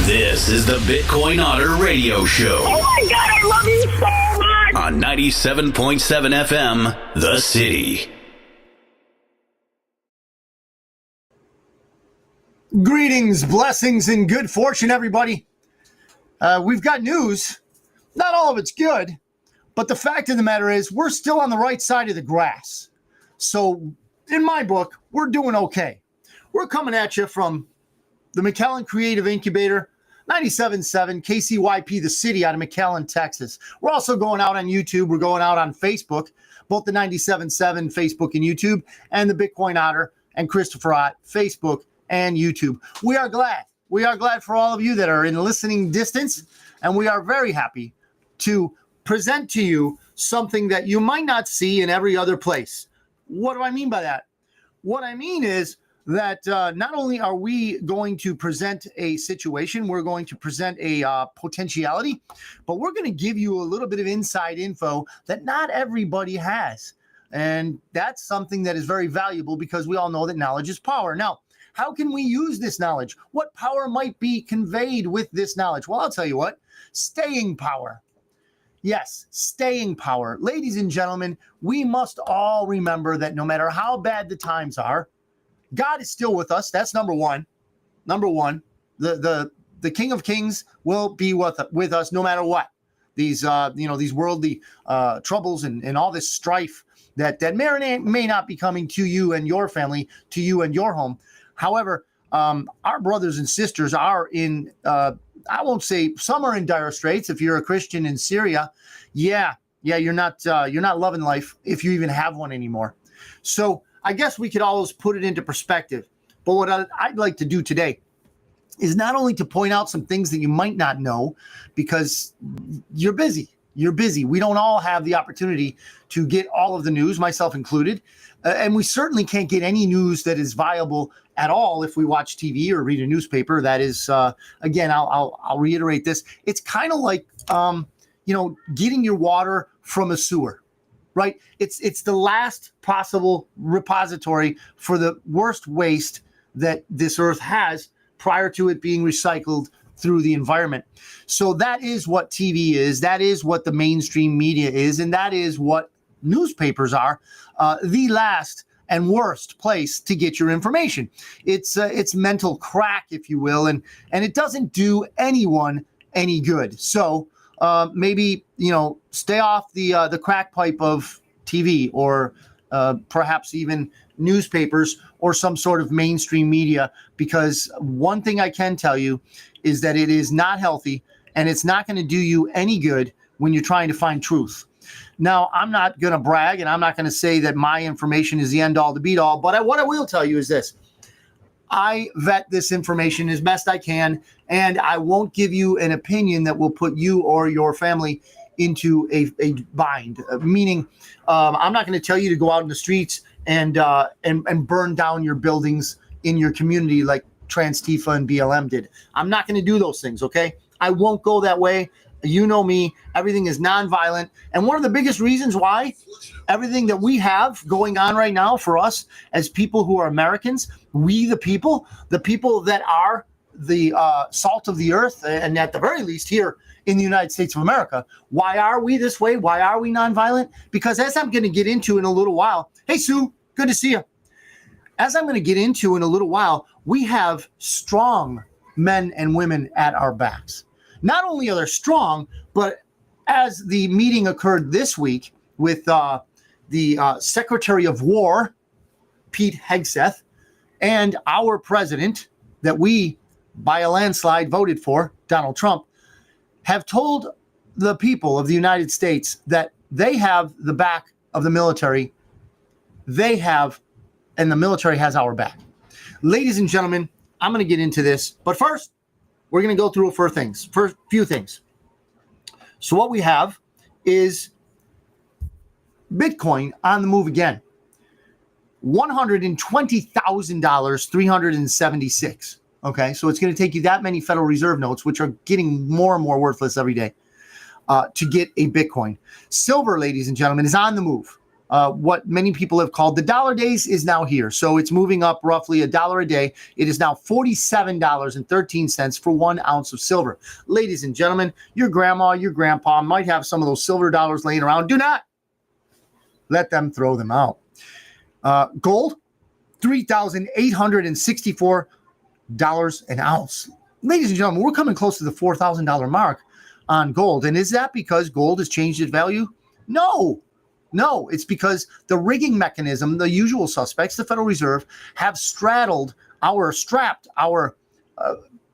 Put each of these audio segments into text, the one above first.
This is the Bitcoin Otter Radio Show. Oh my God, I love you so much! On 97.7 FM, The City. Greetings, blessings, and good fortune, everybody. We've got news. Not all of it's good, but the fact of the matter is we're still on the right side of the grass. So in my book, we're doing okay. We're coming at you from the McAllen Creative Incubator, 97.7 KCYP, The City, out of McAllen, Texas. We're also going out on YouTube. We're going out on Facebook, both the 97.7 Facebook and YouTube, and the Bitcoin Otter and Christopher Ott, Facebook and YouTube. We are glad. We are glad for all of you that are in listening distance, and we are very happy to present to you something that you might not see in every other place. What do I mean by that? What I mean is that not only are we going to present a situation, we're going to present a potentiality, but we're going to give you a little bit of inside info that not everybody has. And that's something that is very valuable because we all know that knowledge is power. Now, how can we use this knowledge? What power might be conveyed with this knowledge? Well, I'll tell you what, staying power. Yes, staying power. Ladies and gentlemen, we must all remember that no matter how bad the times are, God is still with us. That's number one. Number one, the King of Kings will be with us no matter what. These these worldly troubles and all this strife that may not be coming to you and your family, to you and your home. However, our brothers and sisters are in, I won't say some are in dire straits. If you're a Christian in Syria, you're not loving life if you even have one anymore. So I guess we could always put it into perspective. But what I'd like to do today is not only to point out some things that you might not know because you're busy. You're busy. We don't all have the opportunity to get all of the news, myself included. And we certainly can't get any news that is viable at all if we watch TV or read a newspaper. That is, again, I'll reiterate this. It's kind of like, getting your water from a sewer, right? It's the last possible repository for the worst waste that this earth has prior to it being recycled through the environment. So that is what TV is. That is what the mainstream media is. And that is what newspapers are, the last and worst place to get your information. It's mental crack, if you will, and it doesn't do anyone any good. So maybe stay off the crack pipe of TV or perhaps even newspapers or some sort of mainstream media, because one thing I can tell you is that it is not healthy and it's not going to do you any good when you're trying to find truth. Now, I'm not going to brag and I'm not going to say that my information is the end all to beat all, but what I will tell you is this. I vet this information as best I can, and I won't give you an opinion that will put you or your family into a bind. Meaning, I'm not going to tell you to go out in the streets and burn down your buildings in your community like Trans-Tifa and BLM did. I'm not going to do those things, okay? I won't go that way. You know me, everything is nonviolent. And one of the biggest reasons why everything that we have going on right now for us as people who are Americans, we the people that are the salt of the earth, and at the very least here in the United States of America, why are we this way? Why are we nonviolent? Because as I'm going to get into in a little while, hey, Sue, good to see you. As I'm going to get into in a little while, we have strong men and women at our backs. Not only are they strong, but as the meeting occurred this week with the Secretary of War, Pete Hegseth, and our president that we, by a landslide, voted for, Donald Trump, have told the people of the United States that they have the back of the military. They have, and the military has our back. Ladies and gentlemen, I'm going to get into this, but first, we're going to go through for a few things. So what we have is Bitcoin on the move again. $120,000, 376. Okay, so it's going to take you that many Federal Reserve notes, which are getting more and more worthless every day, to get a Bitcoin. Silver, ladies and gentlemen, is on the move. what many people have called the dollar days is now here. So it's moving up roughly $1 a day. It is now $47.13 for 1 ounce of silver. Ladies and gentlemen, your grandma, your grandpa might have some of those silver dollars laying around. Do not let them throw them out. Gold, $3,864 an ounce. Ladies and gentlemen, we're coming close to the $4,000 mark on gold. And is that because gold has changed its value? No, it's because the rigging mechanism, the usual suspects, the Federal Reserve, have strapped our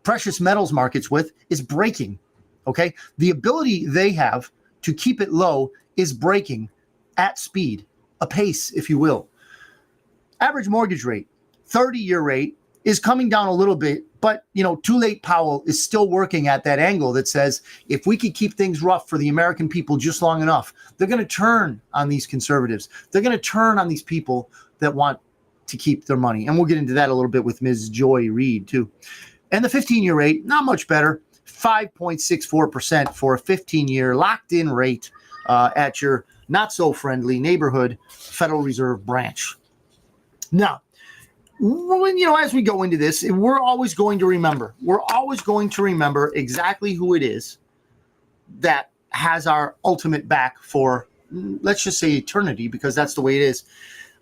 precious metals markets with is breaking. Okay. The ability they have to keep it low is breaking at speed, a pace, if you will. Average mortgage rate, 30-year rate, is coming down a little bit, but too late Powell is still working at that angle that says if we could keep things rough for the American people just long enough, they're going to turn on these conservatives. They're going to turn on these people that want to keep their money. And we'll get into that a little bit with Ms. Joy Reid too. And the 15-year rate, not much better, 5.64% for a 15-year locked-in rate at your not-so-friendly neighborhood Federal Reserve branch. Now, as we go into this, we're always going to remember exactly who it is that has our ultimate back for, let's just say, eternity, because that's the way it is.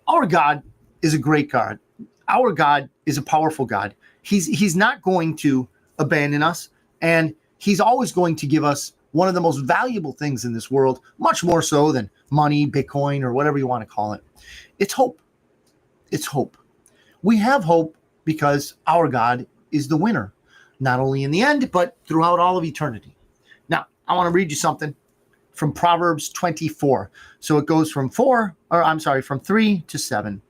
Our God is a great God. Our God is a powerful God. He's not going to abandon us, and he's always going to give us one of the most valuable things in this world, much more so than money, Bitcoin, or whatever you want to call it. It's hope. It's hope. We have hope because our God is the winner, not only in the end, but throughout all of eternity. Now, I want to read you something from Proverbs 24. So it goes from 3 to 7.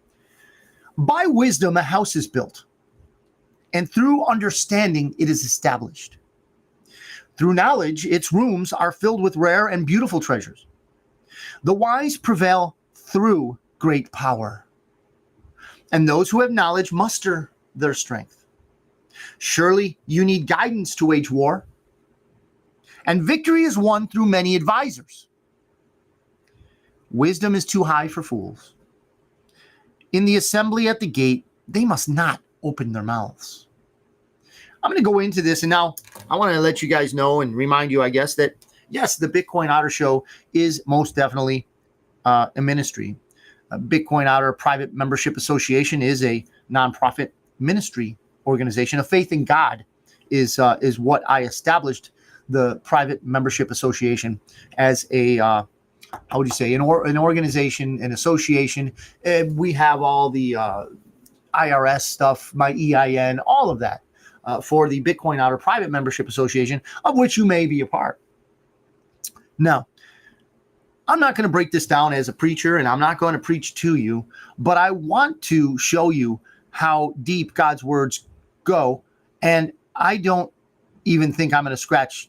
By wisdom, a house is built, and through understanding, it is established. Through knowledge, its rooms are filled with rare and beautiful treasures. The wise prevail through great power, and those who have knowledge muster their strength. Surely you need guidance to wage war, and victory is won through many advisors. Wisdom is too high for fools. In the assembly at the gate, they must not open their mouths. I'm going to go into this, and now I want to let you guys know and remind you, I guess, that yes, the Bitcoin Otter Show is most definitely a ministry. Bitcoin Otter Private Membership Association is a nonprofit ministry organization. A faith in God is what I established the Private Membership Association as a an organization, an association. We have all the IRS stuff, my EIN, all of that for the Bitcoin Otter Private Membership Association, of which you may be a part. Now, I'm not going to break this down as a preacher, and I'm not going to preach to you, but I want to show you how deep God's words go, and I don't even think I'm going to scratch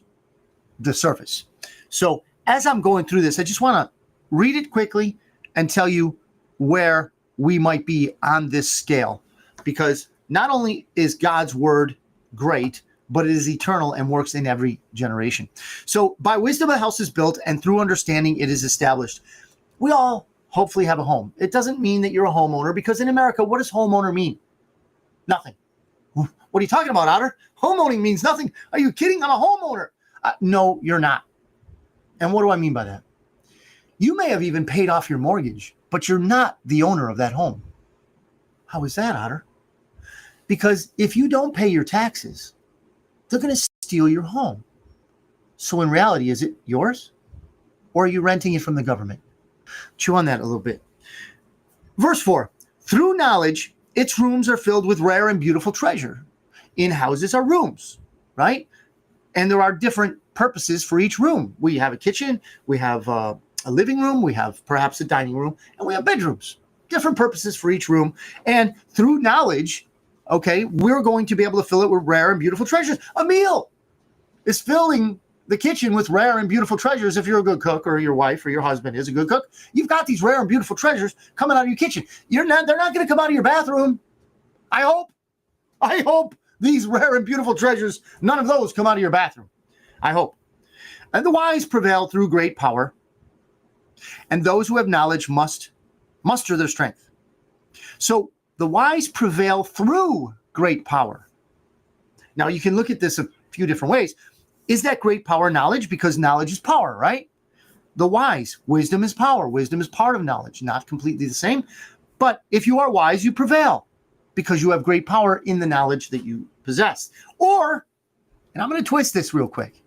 the surface. So as I'm going through this, I just want to read it quickly and tell you where we might be on this scale, because not only is God's word great, but it is eternal and works in every generation. So by wisdom, a house is built, and through understanding, it is established. We all hopefully have a home. It doesn't mean that you're a homeowner, because in America, what does homeowner mean? Nothing. What are you talking about, Otter? Homeowning means nothing. Are you kidding? I'm a homeowner. No, you're not. And what do I mean by that? You may have even paid off your mortgage, but you're not the owner of that home. How is that, Otter? Because if you don't pay your taxes, they're going to steal your home. So in reality, is it yours? Or are you renting it from the government? Chew on that a little bit. Verse 4, through knowledge, its rooms are filled with rare and beautiful treasure. In houses are rooms, right? And there are different purposes for each room. We have a kitchen, we have a living room, we have perhaps a dining room, and we have bedrooms. Different purposes for each room. And through knowledge, okay, we're going to be able to fill it with rare and beautiful treasures. A meal is filling the kitchen with rare and beautiful treasures. If you're a good cook, or your wife or your husband is a good cook, you've got these rare and beautiful treasures coming out of your kitchen. They're not going to come out of your bathroom. I hope these rare and beautiful treasures, none of those come out of your bathroom. I hope. And the wise prevail through great power, and those who have knowledge muster their strength. So the wise prevail through great power. Now you can look at this a few different ways. Is that great power knowledge? Because knowledge is power, right? The wise, wisdom is power. Wisdom is part of knowledge, not completely the same. But if you are wise, you prevail because you have great power in the knowledge that you possess. Or, and I'm going to twist this real quick.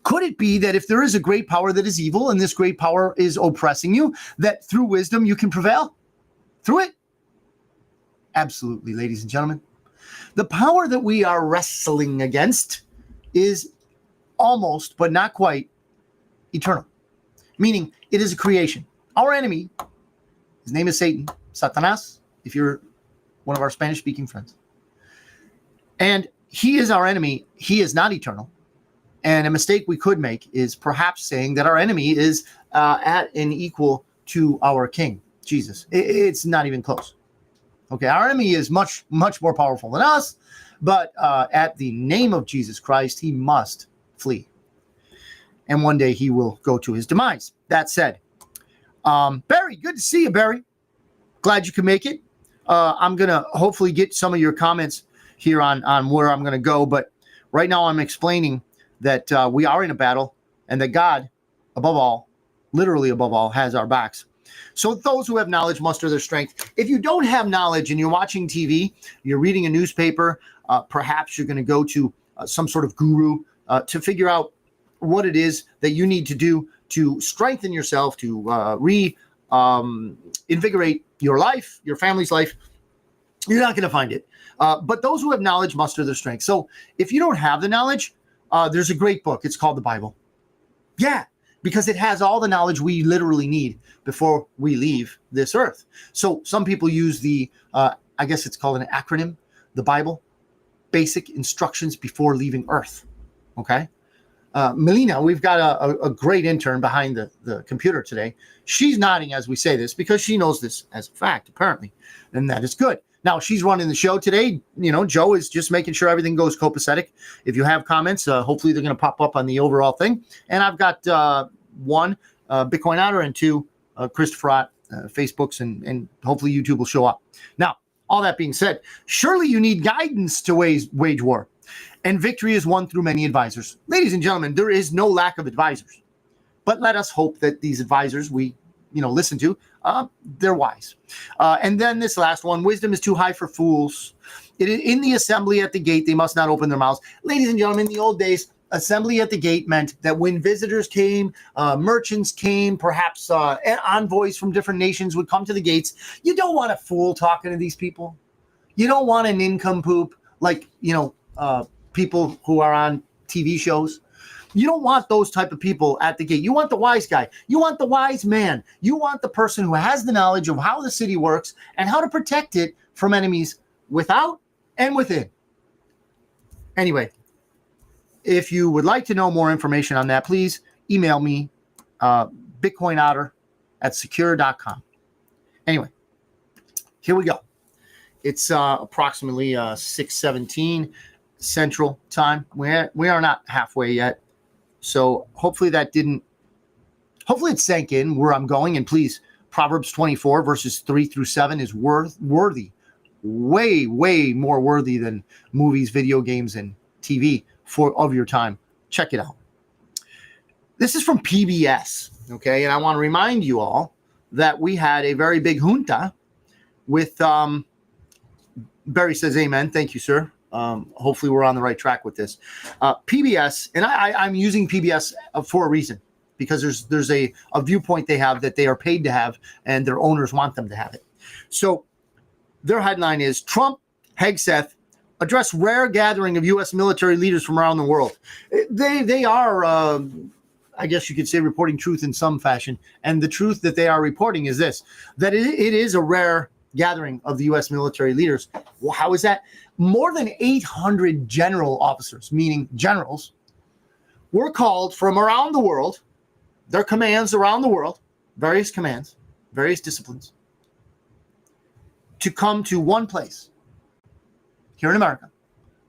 Could it be that if there is a great power that is evil and this great power is oppressing you, that through wisdom you can prevail through it? Absolutely, ladies and gentlemen. The power that we are wrestling against is almost, but not quite, eternal. Meaning it is a creation. Our enemy, his name is Satan, Satanas, if you're one of our Spanish-speaking friends. And he is our enemy. He is not eternal. And a mistake we could make is perhaps saying that our enemy is at an equal to our king, Jesus. It's not even close. Okay, our enemy is much, much more powerful than us, but at the name of Jesus Christ, he must flee. And one day he will go to his demise. That said, Barry, good to see you, Barry. Glad you could make it. I'm going to hopefully get some of your comments here on where I'm going to go. But right now I'm explaining that we are in a battle and that God, above all, literally above all, has our backs. So those who have knowledge muster their strength. If you don't have knowledge and you're watching TV, you're reading a newspaper, perhaps you're going to go to some sort of guru to figure out what it is that you need to do to strengthen yourself, to invigorate your life, your family's life. You're not going to find it. But those who have knowledge muster their strength. So if you don't have the knowledge, there's a great book. It's called the Bible. Yeah, because it has all the knowledge we literally need before we leave this earth. So some people use the, I guess it's called an acronym, the Bible, basic instructions before leaving earth. Okay. Melina, we've got a great intern behind the computer today. She's nodding as we say this because she knows this as a fact, apparently, and that is good. Now, she's running the show today. You know, Joe is just making sure everything goes copacetic. If you have comments, hopefully they're going to pop up on the overall thing. And I've got one, Bitcoin Otter, and two, Christopher Ott, Facebooks, and hopefully YouTube will show up. Now, all that being said, surely you need guidance to wage war. And victory is won through many advisors. Ladies and gentlemen, there is no lack of advisors. But let us hope that these advisors we listen to, they're wise. And then this last one, wisdom is too high for fools. It is in the assembly at the gate, they must not open their mouths. Ladies and gentlemen, in the old days, assembly at the gate meant that when visitors came, merchants came, perhaps envoys from different nations would come to the gates. You don't want a fool talking to these people. You don't want an nincompoop like, people who are on TV shows. You don't want those type of people at the gate. You want the wise guy. You want the wise man. You want the person who has the knowledge of how the city works and how to protect it from enemies without and within. Anyway, if you would like to know more information on that, please email me, bitcoinotter@secure.com. Anyway, here we go. It's approximately 6:17 Central Time. We are not halfway yet. So hopefully it sank in where I'm going. And please, Proverbs 24 verses 3-7 is worthy, way, way more worthy than movies, video games, and TV of your time. Check it out. This is from PBS. Okay. And I want to remind you all that we had a very big junta with, Barry says, amen. Thank you, sir. Hopefully we're on the right track with this. PBS, and I'm using PBS for a reason, because there's a viewpoint they have that they are paid to have, and their owners want them to have it. So their headline is Trump, Hegseth address rare gathering of U.S. military leaders from around the world. They are, I guess you could say, reporting truth in some fashion. And the truth that they are reporting is this, that it is a rare gathering of the U.S. military leaders. Well, how is that? More than 800 general officers, meaning generals, were called from around the world, their commands around the world, various commands, various disciplines, to come to one place here in America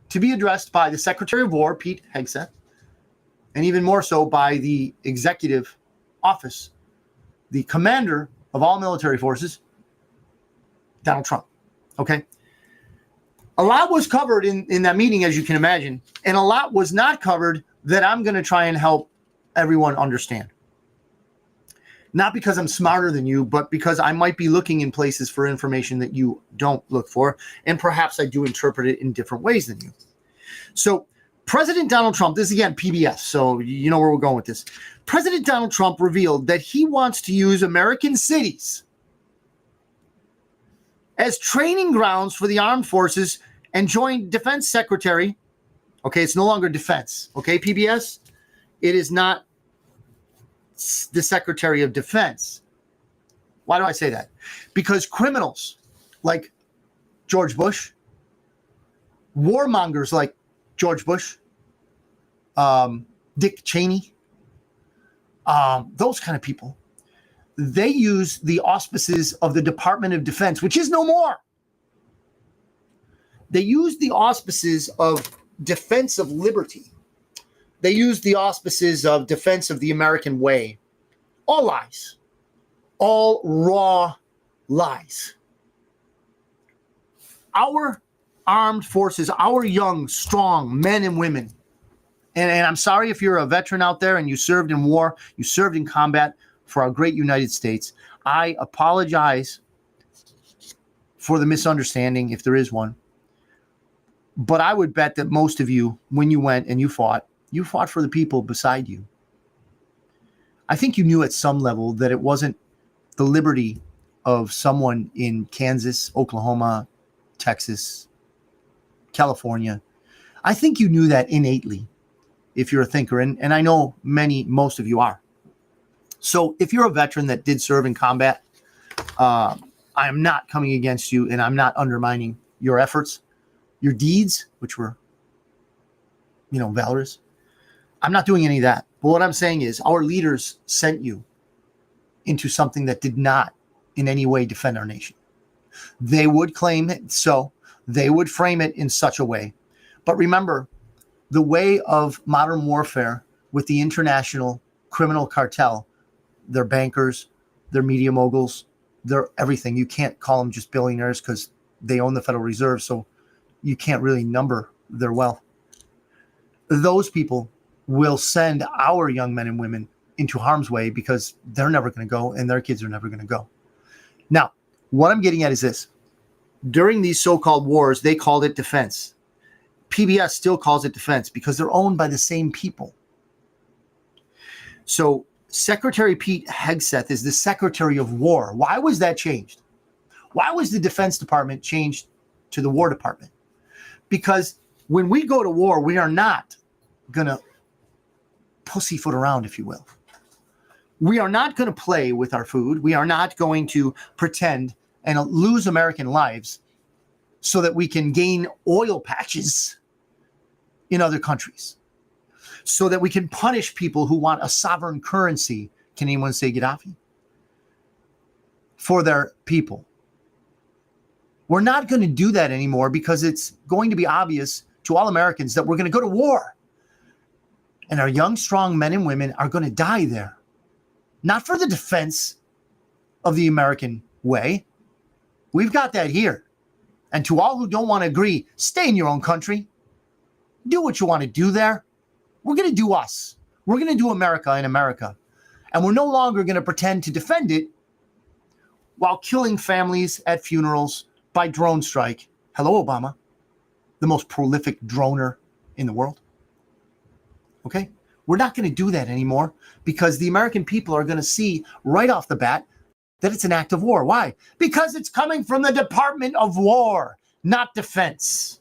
to be addressed by the Secretary of War, Pete Hegseth, and even more so by the executive office, the commander of all military forces, Donald Trump. Okay. A lot was covered in that meeting, as you can imagine, and a lot was not covered that I'm going to try and help everyone understand. Not because I'm smarter than you, but because I might be looking in places for information that you don't look for, and perhaps I do interpret it in different ways than you. So President Donald Trump, this is again PBS, so you know where we're going with this. President Donald Trump revealed that he wants to use American cities as training grounds for the armed forces and joint defense secretary. Okay, it's no longer defense. Okay, PBS, it is not the Secretary of Defense. Why do I say that? Because criminals like George Bush, warmongers like George Bush, Dick Cheney, those kind of people, they use the auspices of the Department of Defense, which is no more. They use the auspices of defense of liberty. They use the auspices of defense of the American way. All lies. All raw lies. Our armed forces, our young, strong men and women, and I'm sorry if you're a veteran out there and you served in war, you served in combat for our great United States. I apologize for the misunderstanding, if there is one. But I would bet that most of you, when you went and you fought for the people beside you. I think you knew at some level that it wasn't the liberty of someone in Kansas, Oklahoma, Texas, California. I think you knew that innately if you're a thinker, and I know most of you are. So if you're a veteran that did serve in combat, I am not coming against you, and I'm not undermining your efforts, your deeds, which were, valorous. I'm not doing any of that. But what I'm saying is our leaders sent you into something that did not in any way defend our nation. They would claim it so. They would frame it in such a way. But remember, the way of modern warfare with the international criminal cartel, they're bankers, they're media moguls, they're everything. You can't call them just billionaires because they own the Federal Reserve, so you can't really number their wealth. Those people will send our young men and women into harm's way because they're never going to go and their kids are never going to go. Now, what I'm getting at is this. During these so-called wars, they called it defense. PBS still calls it defense because they're owned by the same people. So Secretary Pete Hegseth is the Secretary of War. Why was that changed? Why was the Defense Department changed to the War Department? Because when we go to war, we are not going to pussyfoot around, if you will. We are not going to play with our food. We are not going to pretend and lose American lives so that we can gain oil patches in other countries, so that we can punish people who want a sovereign currency. Can anyone say Gaddafi? For their people. We're not going to do that anymore because it's going to be obvious to all Americans that we're going to go to war. And our young, strong men and women are going to die there. Not for the defense of the American way. We've got that here. And to all who don't want to agree, stay in your own country. Do what you want to do there. We're going to do us. We're going to do America in America. And we're no longer going to pretend to defend it while killing families at funerals by drone strike. Hello, Obama, the most prolific droner in the world. Okay? We're not going to do that anymore because the American people are going to see right off the bat that it's an act of war. Why? Because it's coming from the Department of War, not defense.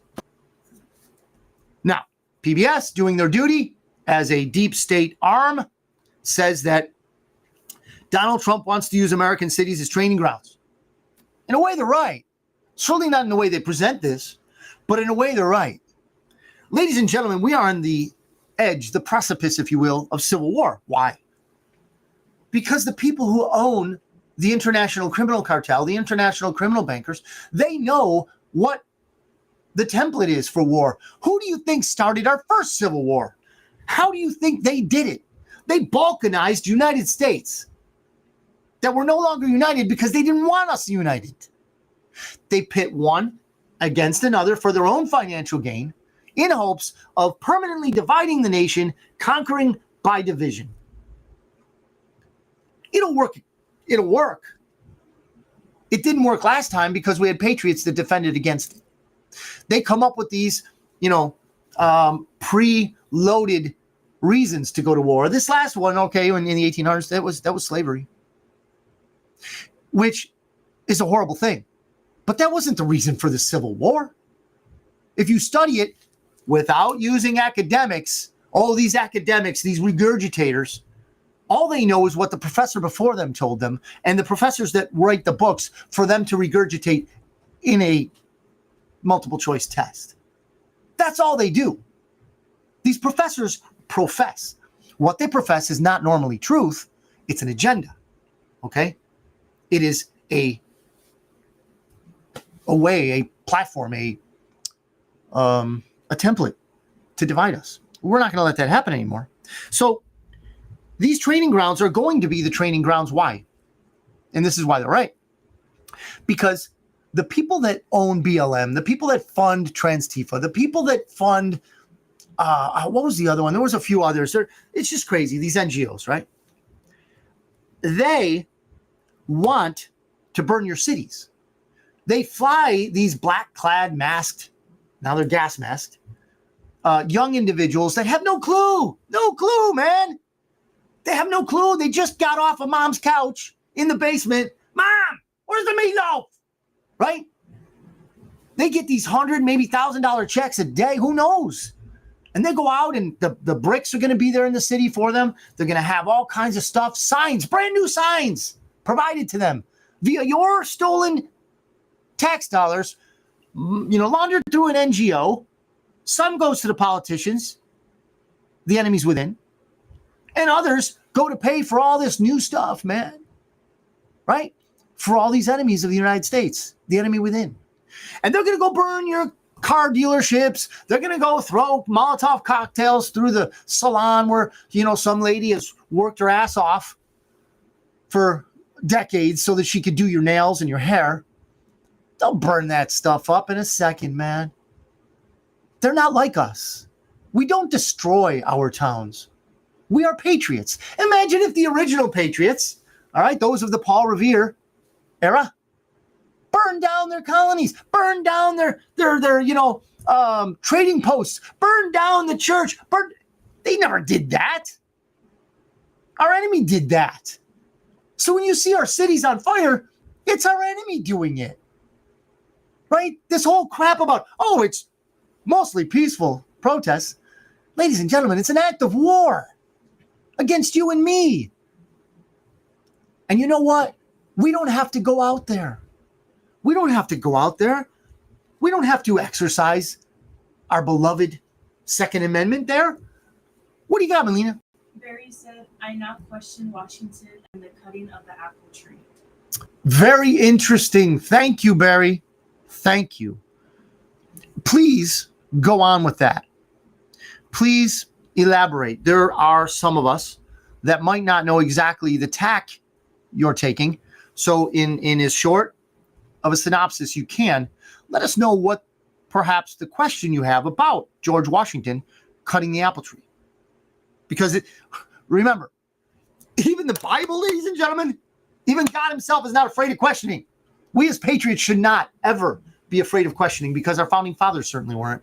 Now, PBS, doing their duty as a deep state arm, says that Donald Trump wants to use American cities as training grounds. In a way, they're right. Certainly not in the way they present this, but in a way, they're right. Ladies and gentlemen, we are on the edge, the precipice, if you will, of civil war. Why? Because the people who own the international criminal cartel, the international criminal bankers, they know what the template is for war. Who do you think started our first civil war? How do you think they did it? They balkanized the United States. that we're no longer united because they didn't want us united. They pit one against another for their own financial gain in hopes of permanently dividing the nation, conquering by division. It'll work. It'll work. It didn't work last time because we had patriots that defended against it. They come up with these, pre-loaded reasons to go to war. This last one, okay, in the 1800s, that was slavery, which is a horrible thing. But that wasn't the reason for the Civil War. If you study it without using academics, all these academics, these regurgitators, all they know is what the professor before them told them, and the professors that write the books for them to regurgitate in a multiple choice test. That's all they do. These professors profess. What they profess is not normally truth. It's an agenda. Okay? It is a way, a platform, a template to divide us. We're not going to let that happen anymore. So these training grounds are going to be the training grounds. Why? And this is why they're right. Because the people that own BLM, the people that fund Trans-Tifa, the people that fund, what was the other one? There was a few others. It's just crazy, these NGOs, right? They want to burn your cities. They fly these black-clad, masked, now they're gas masked, young individuals that have no clue, man. They have no clue. They just got off of mom's couch in the basement. Mom, where's the meatloaf? Right? They get these $100, maybe $1,000 checks a day. Who knows? And they go out and the bricks are going to be there in the city for them. They're going to have all kinds of stuff, signs, brand new signs provided to them via your stolen tax dollars, laundered through an NGO. Some goes to the politicians, the enemies within. And others go to pay for all this new stuff, man. Right? For all these enemies of the United States, the enemy within. And they're going to go burn your car dealerships. They're going to go throw Molotov cocktails through the salon where, some lady has worked her ass off for decades so that she could do your nails and your hair. They'll burn that stuff up in a second, man. They're not like us. We don't destroy our towns. We are patriots. Imagine if the original patriots, all right, those of the Paul Revere era, burned down their colonies, burned down their trading posts, burned down the church. They never did that. Our enemy did that. So when you see our cities on fire, it's our enemy doing it. Right? This whole crap about, it's mostly peaceful protests. Ladies and gentlemen, it's an act of war against you and me. And you know what? We don't have to go out there. We don't have to go out there. We don't have to exercise our beloved Second Amendment there. What do you got, Melina? Barry said, I now question Washington and the cutting of the apple tree. Very interesting. Thank you, Barry. Thank you. Please go on with that. Please elaborate. There are some of us that might not know exactly the tack you're taking. So in as short of a synopsis you can, let us know what perhaps the question you have about George Washington cutting the apple tree. Because remember, even the Bible, ladies and gentlemen, even God himself is not afraid of questioning. We as patriots should not ever be afraid of questioning because our founding fathers certainly weren't.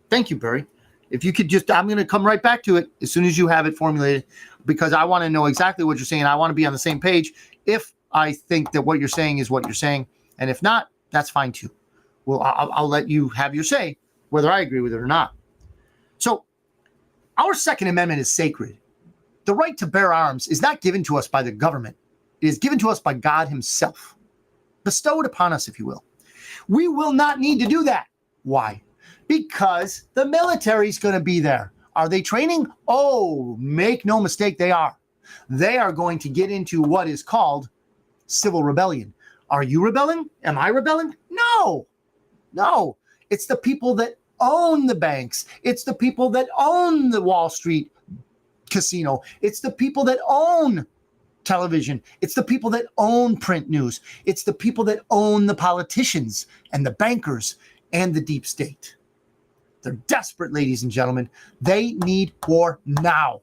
Thank you, Barry. If you could just, I'm going to come right back to it as soon as you have it formulated because I want to know exactly what you're saying. I want to be on the same page if I think that what you're saying is what you're saying. And if not, that's fine too. Well, I'll let you have your say whether I agree with it or not. So our Second Amendment is sacred. The right to bear arms is not given to us by the government. It is given to us by God himself. Bestowed upon us, if you will. We will not need to do that. Why? Because the military is going to be there. Are they training? Oh, make no mistake, they are. They are going to get into what is called civil rebellion. Are you rebelling? Am I rebelling? No. It's the people that own the banks. It's the people that own the Wall Street casino. It's the people that own television. It's the people that own print news. It's the people that own the politicians and the bankers and the deep state. They're desperate, ladies and gentlemen. They need war now.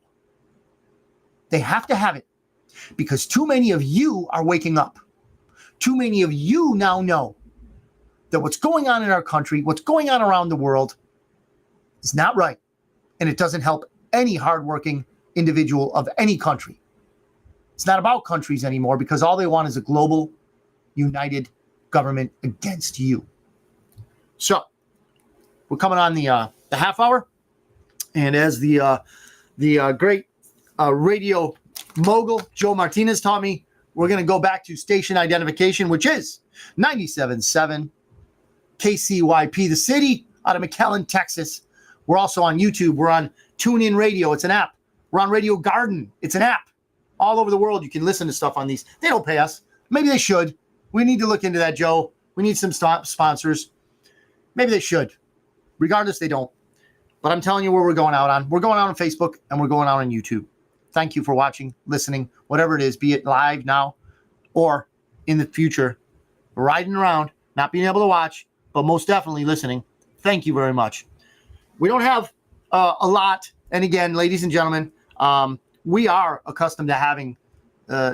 They have to have it because too many of you are waking up. Too many of you now know that what's going on in our country, what's going on around the world is not right. And it doesn't help any hardworking individual of any country. It's not about countries anymore because all they want is a global, united government against you. So we're coming on the half hour. And as the great radio mogul Joe Martinez taught me, we're going to go back to station identification, which is 97.7 KCYP, the city out of McAllen, Texas. We're also on YouTube. We're on TuneIn Radio. It's an app. We're on Radio Garden. It's an app. All over the world, you can listen to stuff on these. They don't pay us. Maybe they should. We need to look into that, Joe. We need some sponsors. Maybe they should. Regardless, they don't. But I'm telling you where we're going out on. We're going out on Facebook, and we're going out on YouTube. Thank you for watching, listening, whatever it is, be it live now or in the future, riding around, not being able to watch, but most definitely listening. Thank you very much. We don't have a lot. And again, ladies and gentlemen, we are accustomed to having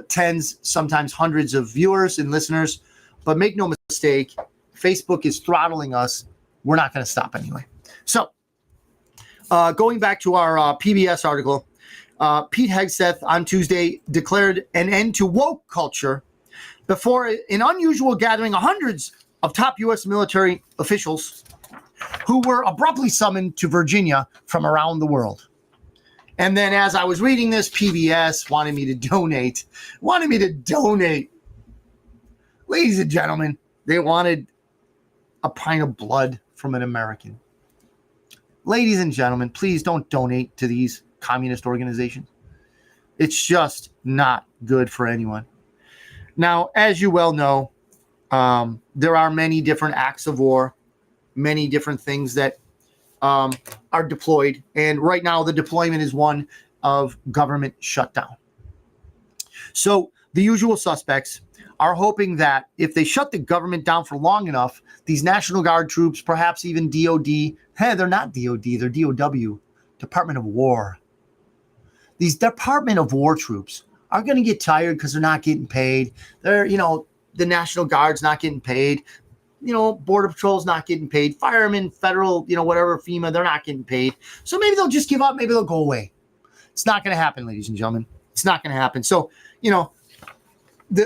tens, sometimes hundreds of viewers and listeners. But make no mistake, Facebook is throttling us. We're not going to stop anyway. So going back to our PBS article, Pete Hegseth on Tuesday declared an end to woke culture before an unusual gathering of hundreds of top U.S. military officials who were abruptly summoned to Virginia from around the world. And then as I was reading this, PBS wanted me to donate. Ladies and gentlemen, they wanted a pint of blood from an American. Ladies and gentlemen, please don't donate to these communist organizations. It's just not good for anyone. Now, as you well know, there are many different acts of war, many different things that are deployed. And right now, the deployment is one of government shutdown. So the usual suspects are hoping that if they shut the government down for long enough, these National Guard troops, perhaps even DOD, they're not DOD, they're DOW, Department of War. These Department of War troops are going to get tired because they're not getting paid. They're, the National Guard's not getting paid. Border Patrol's not getting paid. Firemen, federal, whatever, FEMA, they're not getting paid. So maybe they'll just give up. Maybe they'll go away. It's not going to happen, ladies and gentlemen. It's not going to happen. So,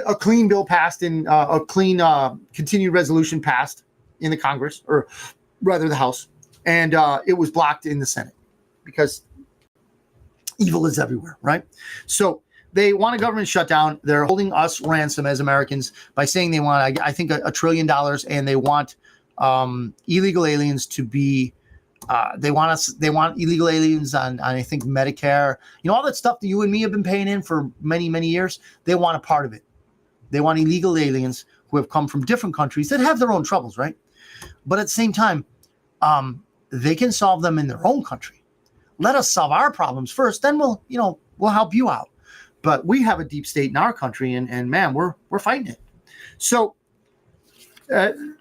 a clean bill passed and a clean continued resolution passed in the Congress, or rather the House, and it was blocked in the Senate because evil is everywhere, right? So they want a government shutdown. They're holding us ransom as Americans by saying they want, I think, $1 trillion, and they want illegal aliens to be. They want illegal aliens on I think Medicare. All that stuff that you and me have been paying in for many, many years. They want a part of it. They want illegal aliens who have come from different countries that have their own troubles, right? But at the same time, they can solve them in their own country. Let us solve our problems first, then we'll help you out. But we have a deep state in our country, and man, we're fighting it. So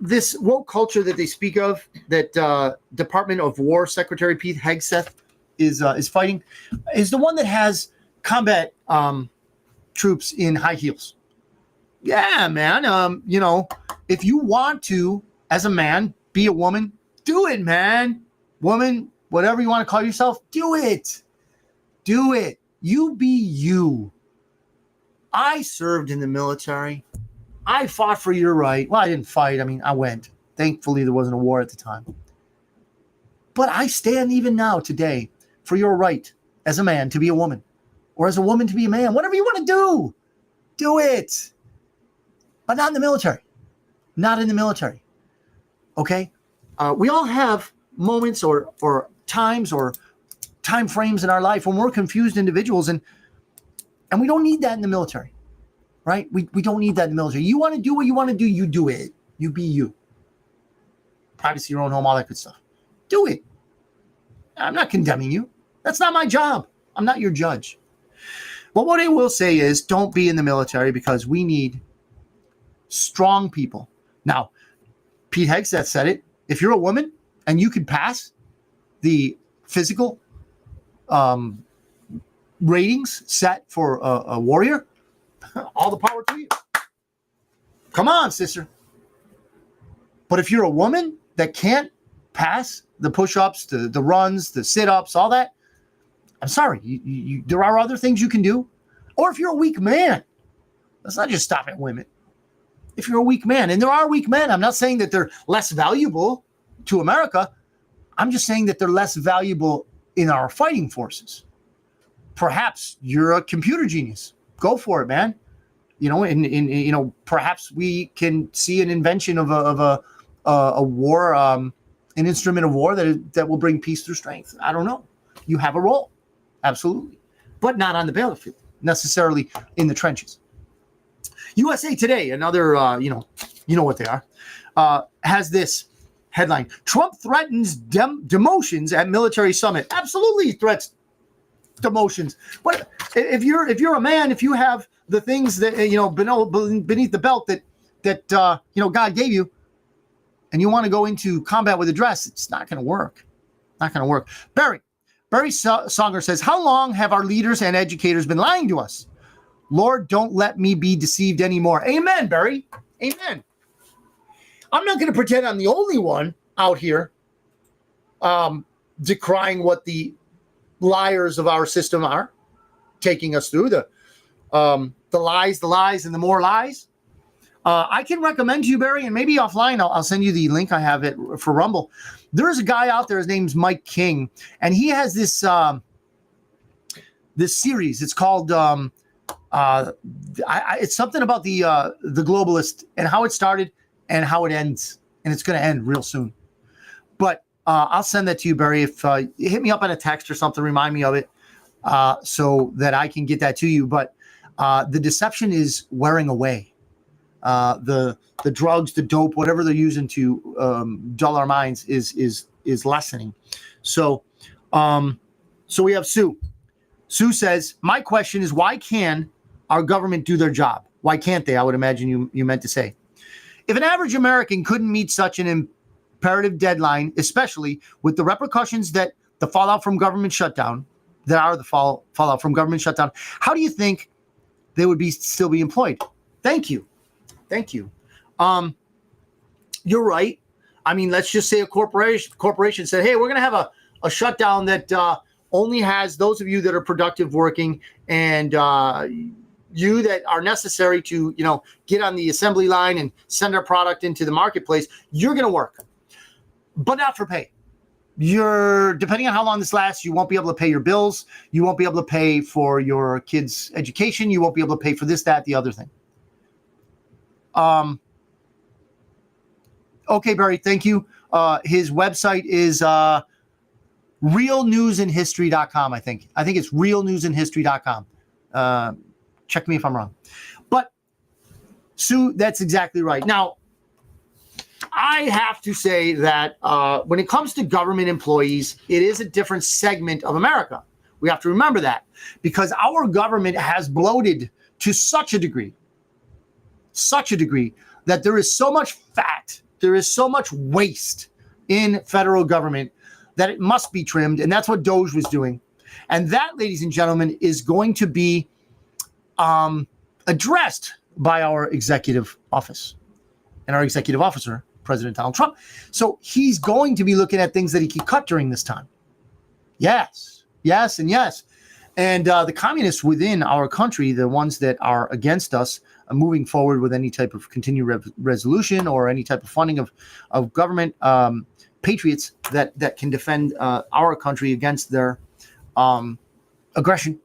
this woke culture that they speak of, that Department of War Secretary Pete Hegseth is fighting, is the one that has combat troops in high heels. Yeah, man. If you want to, as a man, be a woman, do it, man. Woman, whatever you want to call yourself, do it. Do it. You be you. I served in the military. I fought for your right. Well, I didn't fight. I went. Thankfully, there wasn't a war at the time. But I stand even now today for your right as a man to be a woman, or as a woman to be a man. Whatever you want to do it. But not in the military. Not in the military. Okay? We all have moments or times or time frames in our life when we're confused individuals, and we don't need that in the military, right? We don't need that in the military. You want to do what you want to do, you do it. You be you. Privacy, your own home, all that good stuff. Do it. I'm not condemning you. That's not my job. I'm not your judge. But what I will say is don't be in the military because we need strong people. Now, Pete Hegseth said it. If you're a woman and you can pass the physical ratings set for a warrior, all the power to you. Come on, sister. But if you're a woman that can't pass the push-ups, the runs, the sit-ups, all that, I'm sorry. There are other things you can do. Or if you're a weak man, let's not just stop at women. If you're a weak man, and there are weak men, I'm not saying that they're less valuable to America. I'm just saying that they're less valuable in our fighting forces. Perhaps you're a computer genius. Go for it, man. Perhaps we can see an invention of a war, an instrument of war that will bring peace through strength. I don't know. You have a role, absolutely, but not on the battlefield necessarily in the trenches. USA Today, another you know what they are, has this headline: Trump threatens demotions at military summit. Absolutely threats demotions. But if you're a man, if you have the things that beneath the belt that God gave you, and you want to go into combat with a dress, it's not going to work. Not going to work. Barry Songer says, how long have our leaders and educators been lying to us? Lord, don't let me be deceived anymore. Amen, Barry. Amen. I'm not going to pretend I'm the only one out here decrying what the liars of our system are taking us through, the lies, and the more lies. I can recommend to you, Barry, and maybe offline, I'll send you the link I have it for Rumble. There's a guy out there, his name's Mike King, and he has this this series. It's called it's something about the globalist and how it started and how it ends, and it's going to end real soon. But I'll send that to you, Barry. If you hit me up on a text or something, remind me of it so that I can get that to you. But the deception is wearing away. The drugs, the dope, whatever they're using to dull our minds is lessening. So we have Sue. Sue says, my question is, why can our government do their job? Why can't they? I would imagine you meant to say. If an average American couldn't meet such an imperative deadline, especially with the repercussions that the fallout from government shutdown, fallout from government shutdown, how do you think they would still be employed? Thank you. You're right. I mean, let's just say a corporation said, hey, we're going to have a shutdown that only has those of you that are productive working and you that are necessary to, get on the assembly line and send our product into the marketplace. You're going to work, but not for pay. Depending on how long this lasts, you won't be able to pay your bills. You won't be able to pay for your kids' education. You won't be able to pay for this, that, the other thing. Okay, Barry, thank you. His website is realnewsinhistory.com, I think. I think it's realnewsinhistory.com. Check me if I'm wrong. But, Sue, that's exactly right. Now, I have to say that when it comes to government employees, it is a different segment of America. We have to remember that because our government has bloated to such a degree that there is so much fat, there is so much waste in federal government that it must be trimmed. And that's what Doge was doing. And that, ladies and gentlemen, is going to be addressed by our executive office and our executive officer, President Donald Trump. So he's going to be looking at things that he can cut during this time. Yes. And the communists within our country, the ones that are against us, moving forward with any type of continued resolution or any type of funding of government patriots that can defend our country against their aggression.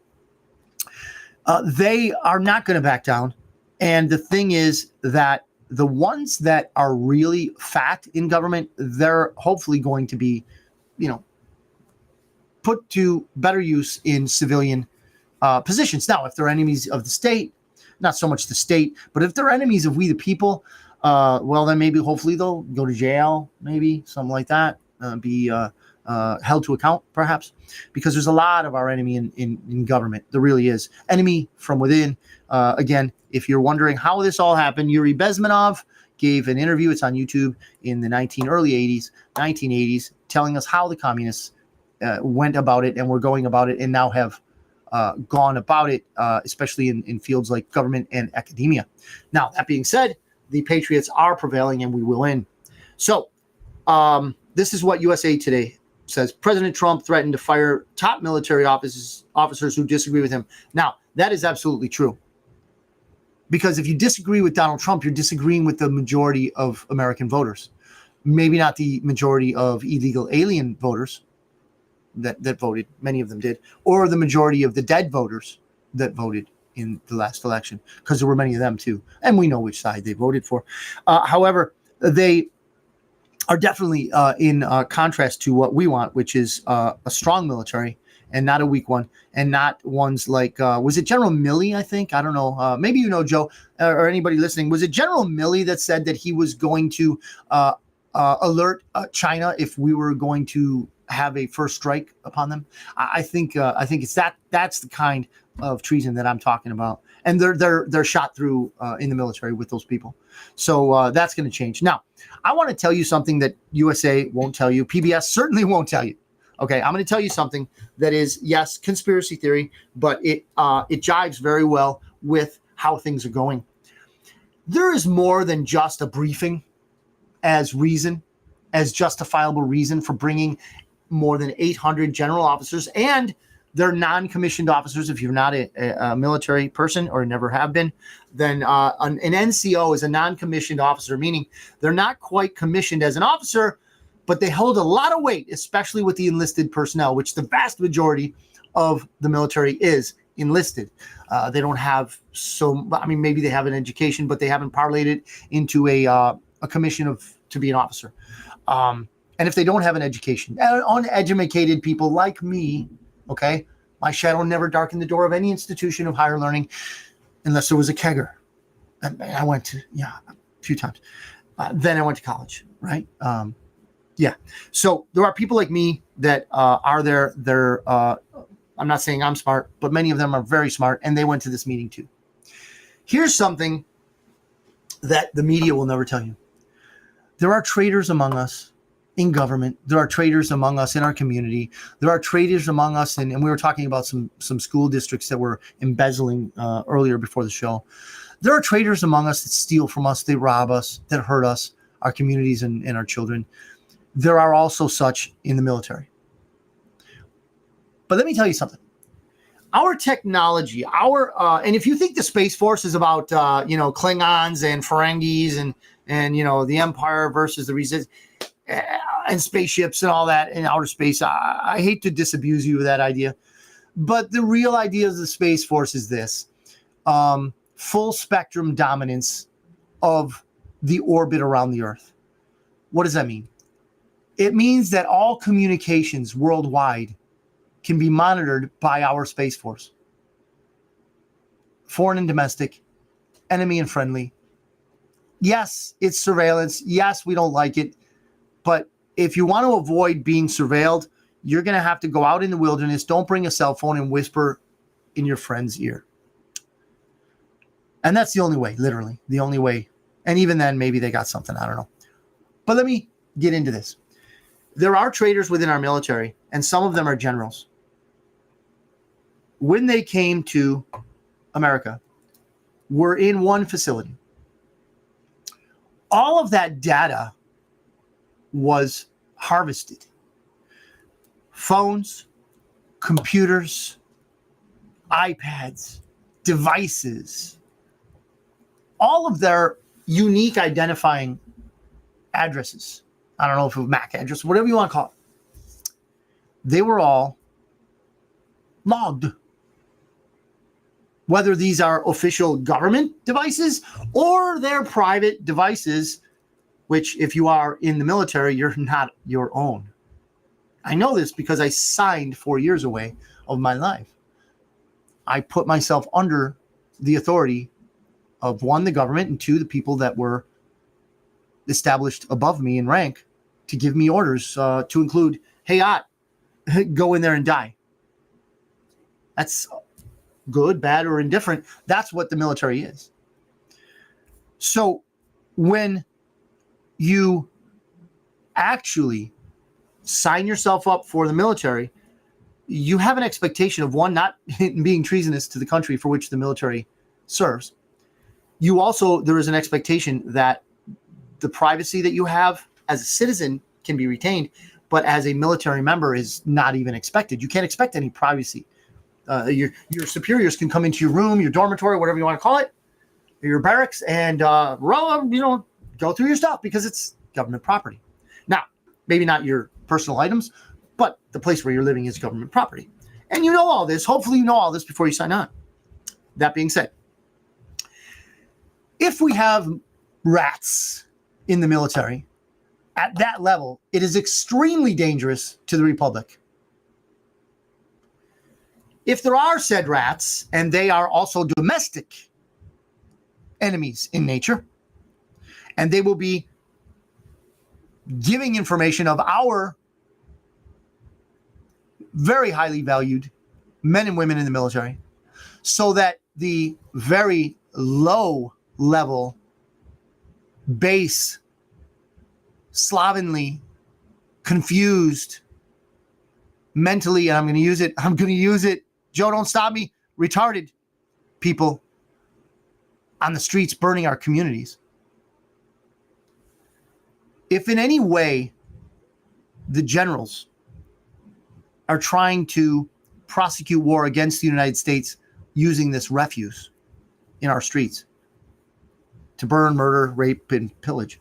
They are not going to back down. And the thing is that the ones that are really fat in government, they're hopefully going to be, put to better use in civilian positions. Now, if they're enemies of the state, not so much the state, but if they're enemies of we the people, well, then maybe hopefully they'll go to jail, maybe something like that, be held to account, perhaps, because there's a lot of our enemy in government. There really is. Enemy from within. Again, if you're wondering how this all happened, Yuri Bezmenov gave an interview. It's on YouTube in the early 1980s, telling us how the communists went about it and were going about it and now have gone about it, especially in fields like government and academia. Now, that being said, the Patriots are prevailing and we will win. So this is what USA Today says. President Trump threatened to fire top military officers who disagree with him. Now, that is absolutely true. Because if you disagree with Donald Trump, you're disagreeing with the majority of American voters. Maybe not the majority of illegal alien voters that voted, many of them did, or the majority of the dead voters that voted in the last election, because there were many of them too. And we know which side they voted for. However, they are definitely in contrast to what we want, which is a strong military and not a weak one, and not ones like, was it General Milley, I think? I don't know. Maybe you know, Joe, or anybody listening. Was it General Milley that said that he was going to alert China if we were going to have a first strike upon them? I think it's that's the kind of treason that I'm talking about. And they're shot through in the military with those people. So that's going to change. Now, I want to tell you something that USA won't tell you. PBS certainly won't tell you. Okay, I'm going to tell you something that is, yes, conspiracy theory, but it jives very well with how things are going. There is more than just a briefing as justifiable reason for bringing more than 800 general officers and their non-commissioned officers. If you're not a military person or never have been, then an NCO is a non-commissioned officer, meaning they're not quite commissioned as an officer, but they hold a lot of weight, especially with the enlisted personnel, which the vast majority of the military is enlisted. They don't have maybe they have an education, but they haven't parlayed it into a commission to be an officer. And if they don't have an education, uneducated people like me, okay, my shadow never darkened the door of any institution of higher learning unless there was a kegger. And I went to, a few times. Then I went to college, right? So there are people like me that are there. I'm not saying I'm smart, but many of them are very smart, and they went to this meeting too. Here's something that the media will never tell you. There are traitors among us in government. There are traitors among us in our community. There are traitors among us, and we were talking about some school districts that were embezzling earlier before the show. There are traitors among us that steal from us, they rob us, that hurt us, our communities and our children. There are also such in the military. But let me tell you something. Our technology, and if you think the Space Force is about, Klingons and Ferengis and the Empire versus the Resistance and spaceships and all that in outer space, I hate to disabuse you of that idea. But the real idea of the Space Force is this: full spectrum dominance of the orbit around the Earth. What does that mean? It means that all communications worldwide can be monitored by our Space Force. Foreign and domestic, enemy and friendly. Yes, it's surveillance. Yes, we don't like it. But if you want to avoid being surveilled, you're going to have to go out in the wilderness. Don't bring a cell phone and whisper in your friend's ear. And that's the only way, literally, the only way. And even then, maybe they got something. I don't know. But let me get into this. There are traitors within our military, and some of them are generals. When they came to America, we're in one facility. All of that data was harvested. Phones, computers, iPads, devices, all of their unique identifying addresses. I don't know if it was MAC address, whatever you want to call it. They were all logged. Whether these are official government devices or they're private devices, which if you are in the military, you're not your own. I know this because I signed 4 years away of my life. I put myself under the authority of, one, the government, and two, the people that were established above me in rank to give me orders, to include hey, Ott, go in there and die. That's good, bad, or indifferent. That's what the military is. So when you actually sign yourself up for the military, you have an expectation of, one, not being treasonous to the country for which the military serves. There is an expectation that the privacy that you have as a citizen can be retained, but as a military member is not even expected. You can't expect any privacy. Your superiors can come into your room, your dormitory, whatever you want to call it, or your barracks, and go through your stuff because it's government property. Now, maybe not your personal items, but the place where you're living is government property. And you know all this. Hopefully you know all this before you sign on. That being said, if we have rats in the military at that level, it is extremely dangerous to the Republic. If there are said rats, and they are also domestic enemies in nature, and they will be giving information of our very highly valued men and women in the military, so that the very low level base, slovenly, confused, mentally, and I'm going to use it, Joe, don't stop me, retarded people on the streets burning our communities. If in any way the generals are trying to prosecute war against the United States using this refuse in our streets to burn, murder, rape, and pillage,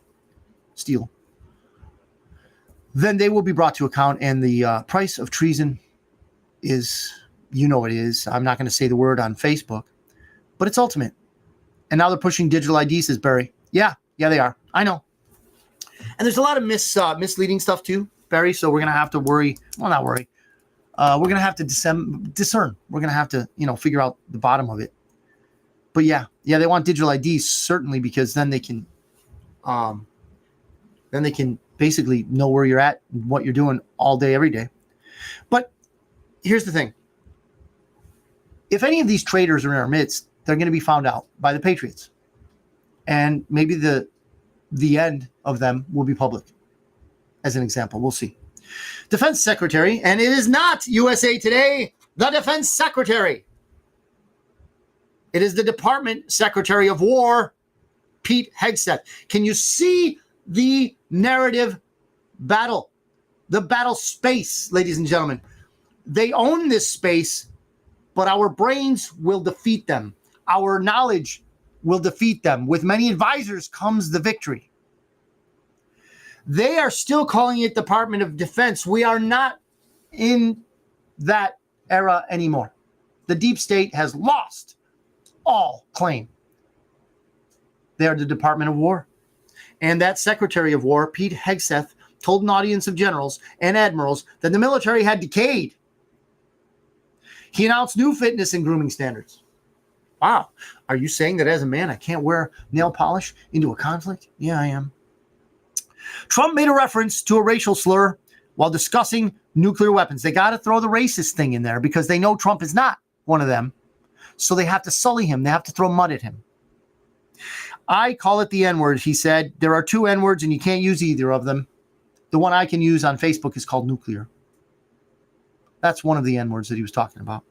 steal, then they will be brought to account, and the price of treason is, you know it is. I'm not going to say the word on Facebook, but it's ultimate. And now they're pushing digital ID, says Barry. Yeah, they are. I know. And there's a lot of misleading stuff too, Barry, so we're going to have to worry. Well, not worry. We're going to have to discern. We're going to have to, figure out the bottom of it. But yeah, they want digital ID certainly, because then they can basically know where you're at, what you're doing all day, every day. But here's the thing. If any of these traitors are in our midst, they're going to be found out by the Patriots. And maybe the end of them will be public. As an example, we'll see. Defense Secretary, and it is not USA Today, the Defense Secretary. It is the Department Secretary of War, Pete Hegseth. Can you see the narrative battle? The battle space, ladies and gentlemen. They own this space, but our brains will defeat them. Our knowledge will defeat them. With many advisors comes the victory. They are still calling it Department of Defense. We are not in that era anymore. The deep state has lost all claim. They are the Department of War. And that Secretary of War, Pete Hegseth, told an audience of generals and admirals that the military had decayed. He announced new fitness and grooming standards. Wow. Are you saying that as a man, I can't wear nail polish into a conflict? Yeah, I am. Trump made a reference to a racial slur while discussing nuclear weapons. They got to throw the racist thing in there because they know Trump is not one of them. So they have to sully him. They have to throw mud at him. I call it the N-word, he said. There are two N-words and you can't use either of them. The one I can use on Facebook is called nuclear. That's one of the N-words that he was talking about.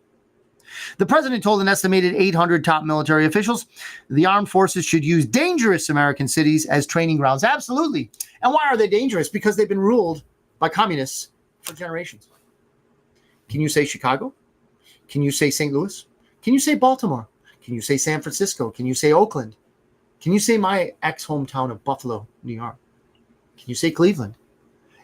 The president told an estimated 800 top military officials the armed forces should use dangerous American cities as training grounds. Absolutely. And why are they dangerous? Because they've been ruled by communists for generations. Can you say Chicago? Can you say St. Louis? Can you say Baltimore? Can you say San Francisco? Can you say Oakland? Can you say my ex-hometown of Buffalo, New York? Can you say Cleveland?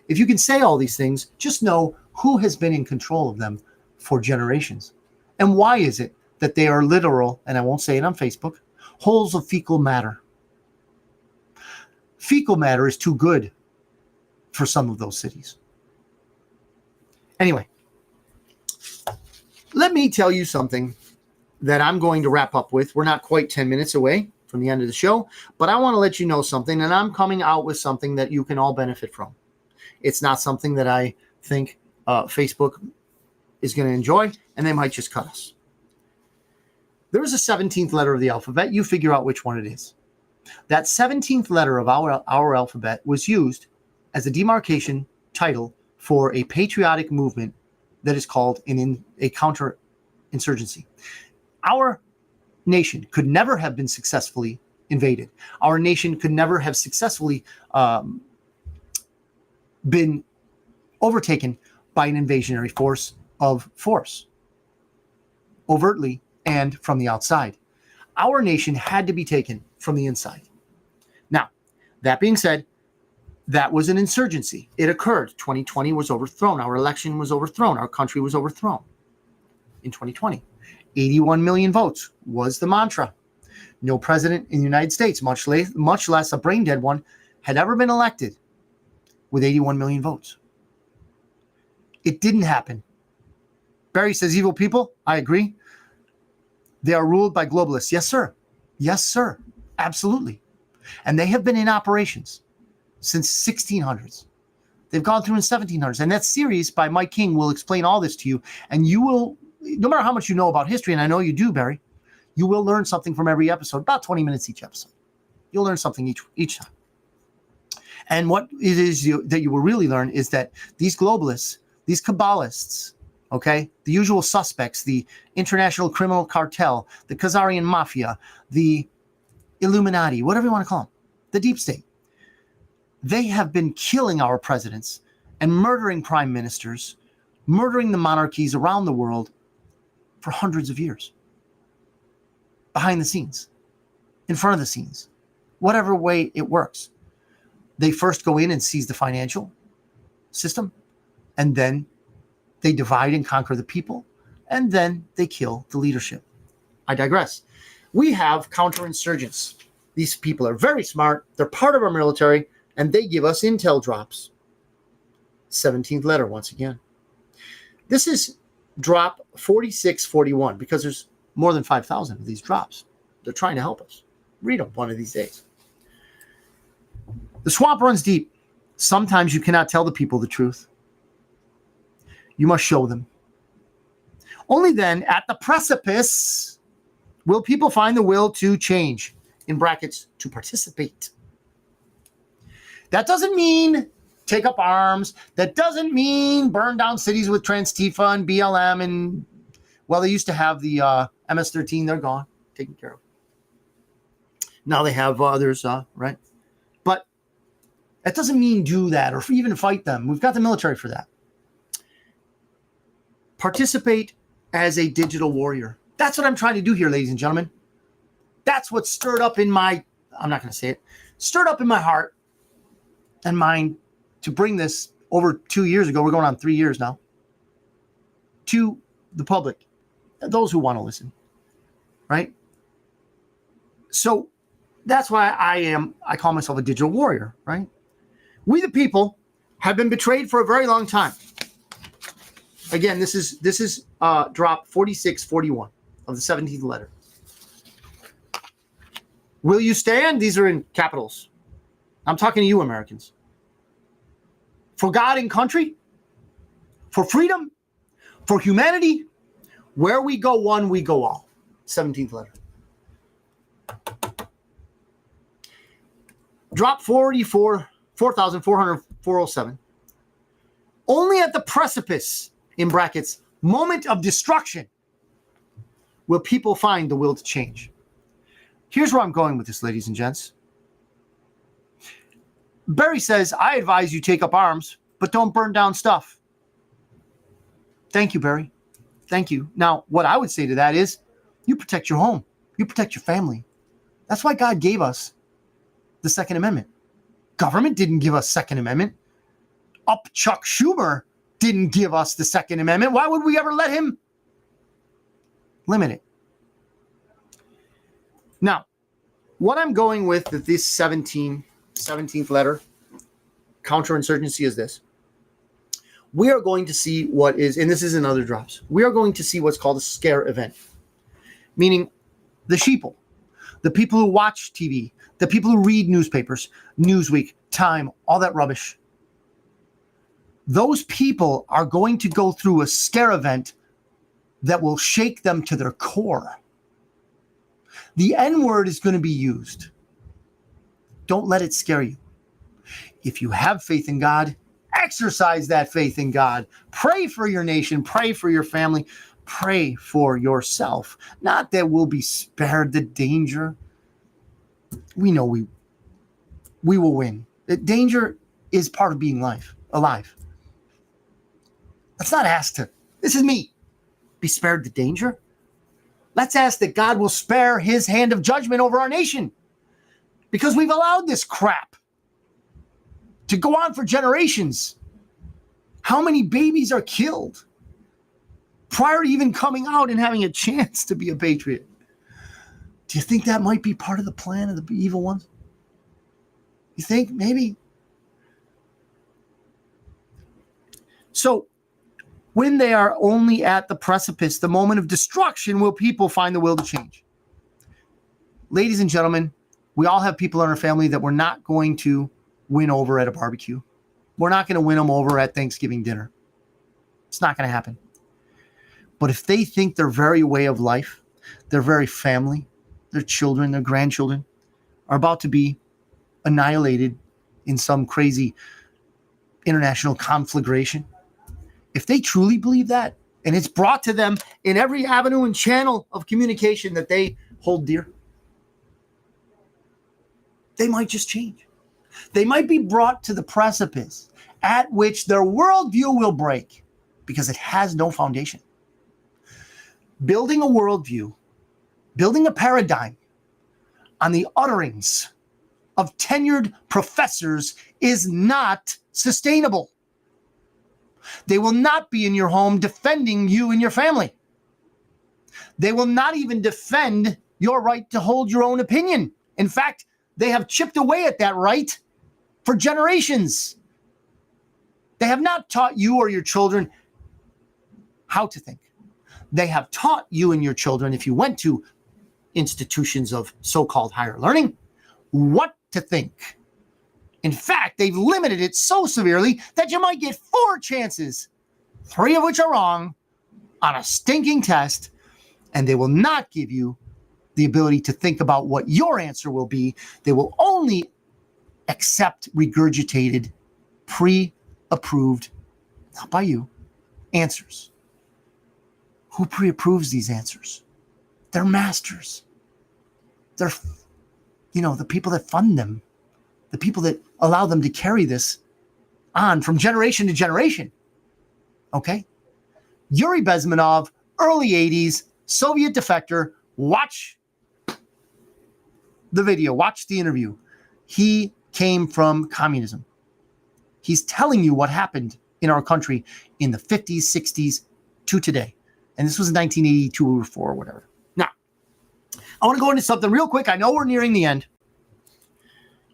If you can say all these things, just know who has been in control of them for generations. And why is it that they are literal, and I won't say it on Facebook, holes of fecal matter? Fecal matter is too good for some of those cities. Anyway, let me tell you something that I'm going to wrap up with. We're not quite 10 minutes away from the end of the show, but I want to let you know something, and I'm coming out with something that you can all benefit from. It's not something that I think Facebook is going to enjoy, and they might just cut us. There is a 17th letter of the alphabet. You figure out which one it is. That 17th letter of our alphabet was used as a demarcation title for a patriotic movement that is called a counterinsurgency. Our nation could never have been successfully invaded. Our nation could never have successfully been overtaken by an invasionary force, overtly and from the outside. Our nation had to be taken from the inside. Now, that being said, that was an insurgency. It occurred. 2020 was overthrown. Our election was overthrown. Our country was overthrown in 2020. 81 million votes was the mantra. No president in the United States, much less a brain dead one, had ever been elected with 81 million votes. It didn't happen. Barry says, evil people. I agree. They are ruled by globalists. Yes, sir. Yes, sir. Absolutely. And they have been in operations since 1600s. They've gone through in 1700s. And that series by Mike King will explain all this to you. And you will, no matter how much you know about history, and I know you do, Barry, you will learn something from every episode, about 20 minutes each episode. You'll learn something each time. And what it is that you will really learn is that these globalists, these Kabbalists, okay, the usual suspects, the international criminal cartel, the Khazarian mafia, the Illuminati, whatever you want to call them, the deep state, they have been killing our presidents and murdering prime ministers, murdering the monarchies around the world for hundreds of years. Behind the scenes, in front of the scenes, whatever way it works. They first go in and seize the financial system, and then they divide and conquer the people, and then they kill the leadership. I digress. We have counterinsurgents. These people are very smart. They're part of our military, and they give us intel drops. 17th letter once again. This is drop 4641 because there's more than 5,000 of these drops. They're trying to help us. Read them one of these days. The swamp runs deep. Sometimes you cannot tell the people the truth. You must show them. Only then, at the precipice, will people find the will to change, in brackets, to participate. That doesn't mean take up arms. That doesn't mean burn down cities with Trans-Tifa and BLM. And, well, they used to have the MS-13. They're gone, taken care of. Now they have others, right? But that doesn't mean do that or even fight them. We've got the military for that. Participate as a digital warrior. That's what I'm trying to do here, ladies and gentlemen. That's what stirred up in my, I'm not going to say it, stirred up in my heart and mind to bring this over 2 years ago. We're going on 3 years now. To the public, those who want to listen, right? So that's why I call myself a digital warrior, right? We the people have been betrayed for a very long time. Again, this is drop 4641 of the 17th letter. Will you stand? These are in capitals. I'm talking to you, Americans. For God and country, for freedom, for humanity, where we go one, we go all. 17th letter. Drop 4,407. Only at the precipice, in brackets, moment of destruction, will people find the will to change. Here's where I'm going with this, ladies and gents. Barry says, I advise you take up arms, but don't burn down stuff. Thank you, Barry. Thank you. Now, what I would say to that is, you protect your home. You protect your family. That's why God gave us the Second Amendment. Government didn't give us Second Amendment. Up Chuck Schumer didn't give us the Second Amendment. Why would we ever let him limit it? Now, what I'm going with this 17th letter, counterinsurgency, is this. We are going to see what is, and this is in other drops, we are going to see what's called a scare event. Meaning the sheeple, the people who watch TV, the people who read newspapers, Newsweek, Time, all that rubbish. those people are going to go through a scare event that will shake them to their core. The N word is going to be used. Don't let it scare you. If you have faith in God, exercise that faith in God. Pray for your nation. Pray for your family. Pray for yourself. Not that we'll be spared the danger. We know we will win. The danger is part of being alive. Let's not ask to, this is me, be spared the danger. Let's ask that God will spare his hand of judgment over our nation, because we've allowed this crap to go on for generations. How many babies are killed prior to even coming out and having a chance to be a patriot? Do you think that might be part of the plan of the evil ones? You think maybe? So when they are only at the precipice, the moment of destruction, will people find the will to change? Ladies and gentlemen, we all have people in our family that we're not going to win over at a barbecue. We're not going to win them over at Thanksgiving dinner. It's not going to happen. But if they think their very way of life, their very family, their children, their grandchildren are about to be annihilated in some crazy international conflagration, if they truly believe that, and it's brought to them in every avenue and channel of communication that they hold dear, they might just change. They might be brought to the precipice at which their worldview will break because it has no foundation. Building a worldview, building a paradigm on the utterings of tenured professors is not sustainable. They will not be in your home defending you and your family. They will not even defend your right to hold your own opinion. In fact, they have chipped away at that right for generations. They have not taught you or your children how to think. They have taught you and your children, if you went to institutions of so-called higher learning, what to think. In fact, they've limited it so severely that you might get 4 chances, 3 of which are wrong, on a stinking test, and they will not give you the ability to think about what your answer will be. They will only accept regurgitated, pre-approved, not by you, answers. Who pre-approves these answers? They're masters. They're, the people that fund them, the people that allow them to carry this on from generation to generation. Okay? Yuri Bezmenov, early 80s, Soviet defector. Watch the video, watch the interview. He came from communism. He's telling you what happened in our country in the 50s, 60s to today. And this was in 1982 or 4 or whatever. Now, I want to go into something real quick. I know we're nearing the end.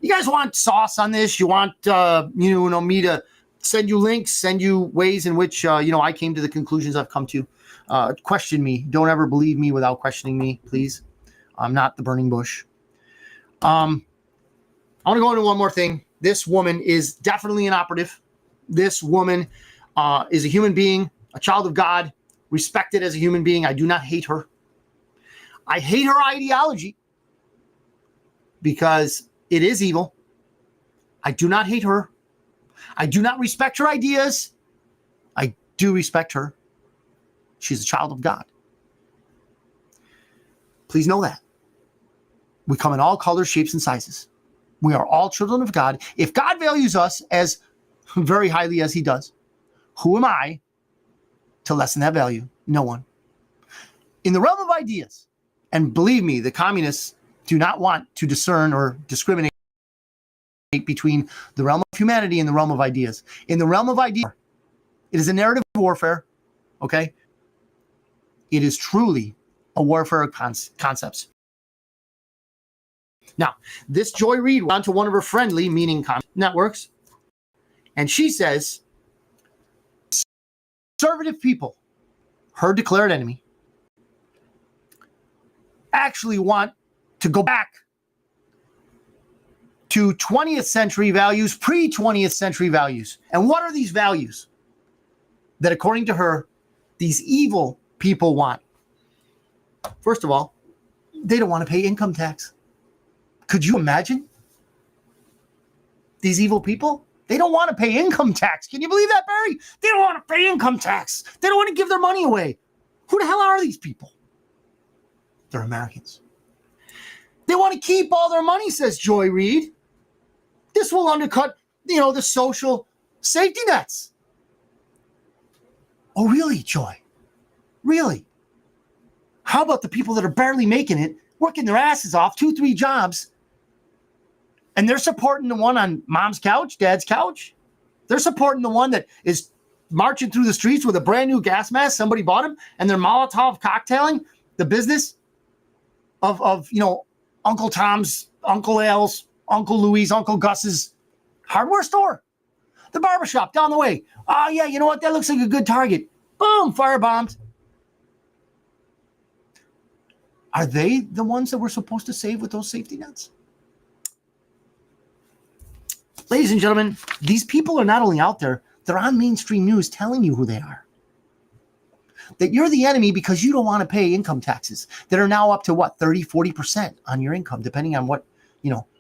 You guys want sauce on this? You want, me to send you links, send you ways in which, I came to the conclusions I've come to. Question me. Don't ever believe me without questioning me, please. I'm not the burning bush. I want to go into one more thing. This woman is definitely an operative. This woman is a human being, a child of God, respected as a human being. I do not hate her. I hate her ideology because it is evil. I do not hate her. I do not respect her ideas. I do respect her. She's a child of God. Please know that. We come in all colors, shapes, and sizes. We are all children of God. If God values us as very highly as he does, who am I to lessen that value? No one. In the realm of ideas, and believe me, the communists do not want to discern or discriminate between the realm of humanity and the realm of ideas. In the realm of ideas, it is a narrative warfare, okay? It is truly a warfare of concepts. Now, this Joy Reid went on to one of her friendly, meaning networks, and she says, conservative people, her declared enemy, actually want to go back to 20th century values, pre-20th century values. And what are these values that, according to her, these evil people want? First of all, they don't want to pay income tax. Could you imagine? These evil people, they don't want to pay income tax. Can you believe that, Barry? They don't want to pay income tax. They don't want to give their money away. Who the hell are these people? They're Americans. They want to keep all their money, says Joy Reid. This will undercut, the social safety nets. Oh, really, Joy? Really? How about the people that are barely making it, working their asses off, 2-3 jobs, and they're supporting the one on mom's couch, dad's couch? They're supporting the one that is marching through the streets with a brand new gas mask somebody bought him, and they're Molotov cocktailing the business of Uncle Tom's, Uncle Al's, Uncle Louie's, Uncle Gus's hardware store, the barbershop down the way. Oh, yeah, you know what? That looks like a good target. Boom, firebombed. Are they the ones that we're supposed to save with those safety nets? Ladies and gentlemen, these people are not only out there, they're on mainstream news telling you who they are. That you're the enemy because you don't want to pay income taxes that are now up to 30, 40% on your income, depending on what,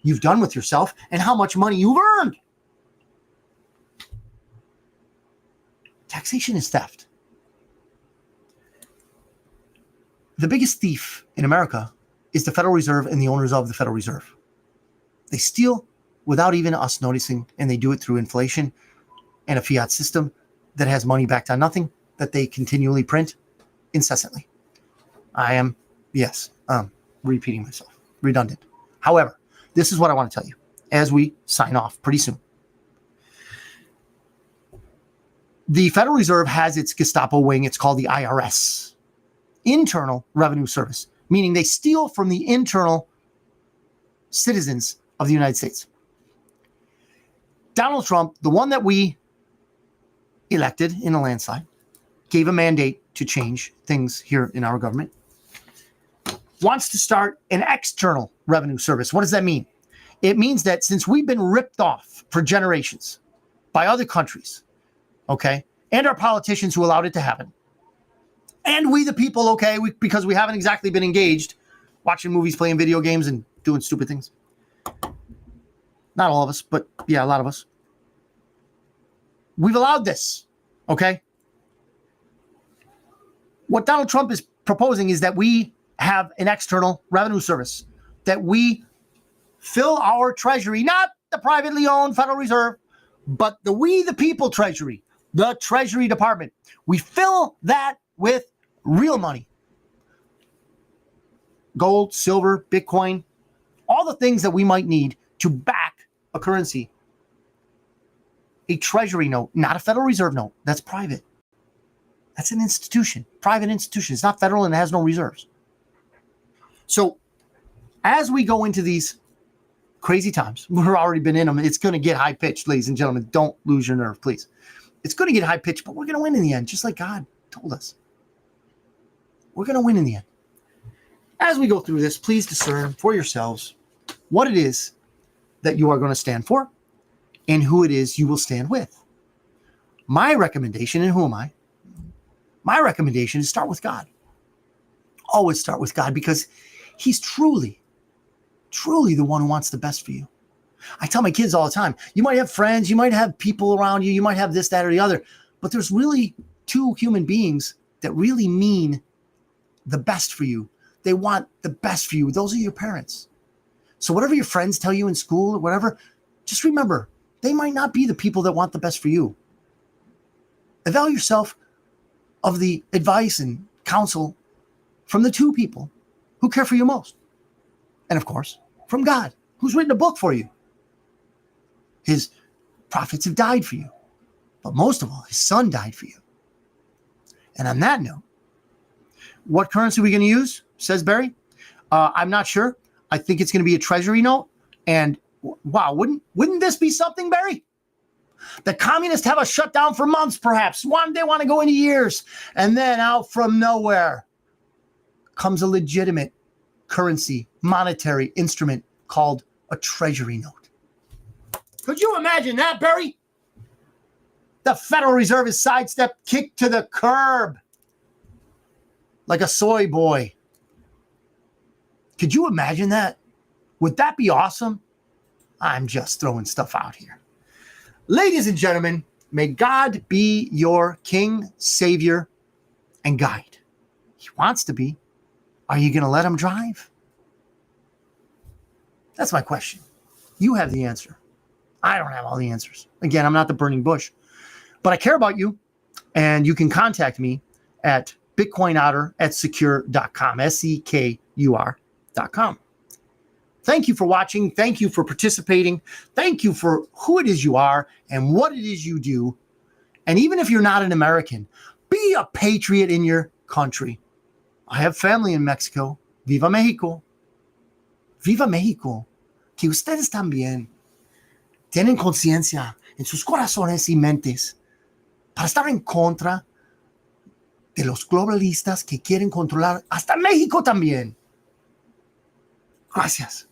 you've done with yourself and how much money you've earned. Taxation is theft. The biggest thief in America is the Federal Reserve and the owners of the Federal Reserve. They steal without even us noticing, and they do it through inflation and a fiat system that has money backed on nothing that they continually print incessantly. I am, repeating myself, redundant. However, this is what I want to tell you as we sign off pretty soon. The Federal Reserve has its Gestapo wing. It's called the IRS, Internal Revenue Service, meaning they steal from the internal citizens of the United States. Donald Trump, the one that we elected in a landslide, gave a mandate to change things here in our government, wants to start an external revenue service. What does that mean? It means that since we've been ripped off for generations by other countries, okay, and our politicians who allowed it to happen, and we the people, okay, because we haven't exactly been engaged watching movies, playing video games, and doing stupid things. Not all of us, but yeah, a lot of us. We've allowed this, okay? What Donald Trump is proposing is that we have an external revenue service, that we fill our treasury, not the privately owned Federal Reserve, but we the people treasury, the Treasury Department. We fill that with real money. Gold, silver, Bitcoin, all the things that we might need to back a currency. A treasury note, not a Federal Reserve note. That's private. That's an institution, private institution. It's not federal and it has no reserves. So as we go into these crazy times, we've already been in them. It's going to get high pitched, ladies and gentlemen. Don't lose your nerve, please. It's going to get high pitched, but we're going to win in the end, just like God told us. We're going to win in the end. As we go through this, please discern for yourselves what it is that you are going to stand for and who it is you will stand with. My recommendation, and who am I? My recommendation is start with God. Always start with God, because he's truly the one who wants the best for you. I tell my kids all the time, you might have friends, you might have people around you, you might have this, that, or the other, but there's really two human beings that really mean the best for you. They want the best for you. Those are your parents. So whatever your friends tell you in school or whatever, just remember, they might not be the people that want the best for you. Avail yourself of the advice and counsel from the two people who care for you most. And of course, from God, who's written a book for you. His prophets have died for you. But most of all, his son died for you. And on that note, what currency are we going to use, says Barry? I'm not sure. I think it's going to be a treasury note. And wow, wouldn't this be something, Barry? The communists have us shut down for months, perhaps. They want to go into years. And then out from nowhere comes a legitimate currency, monetary instrument called a treasury note. Could you imagine that, Barry? The Federal Reserve is sidestepped, kicked to the curb like a soy boy. Could you imagine that? Would that be awesome? I'm just throwing stuff out here. Ladies and gentlemen, may God be your King, Savior, and guide. He wants to be. Are you going to let him drive? That's my question. You have the answer. I don't have all the answers. Again, I'm not the burning bush. But I care about you, and you can contact me at bitcoinotter@secure.com, SEKUR.com. Thank you for watching. Thank you for participating. Thank you for who it is you are and what it is you do. And even if you're not an American, be a patriot in your country. I have family in Mexico. Viva Mexico. Viva Mexico. Que ustedes también tienen conciencia en sus corazones y mentes para estar en contra de los globalistas que quieren controlar hasta México también. Gracias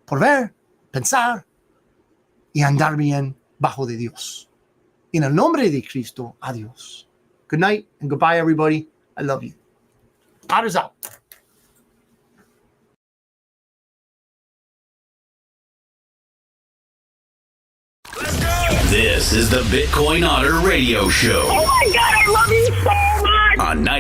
por ver, pensar y andar bien bajo de Dios. En el nombre de Cristo, adiós. Good night and goodbye, everybody. I love you. Otter's out. This is the Bitcoin Otter Radio Show Oh my God, I love you so much. on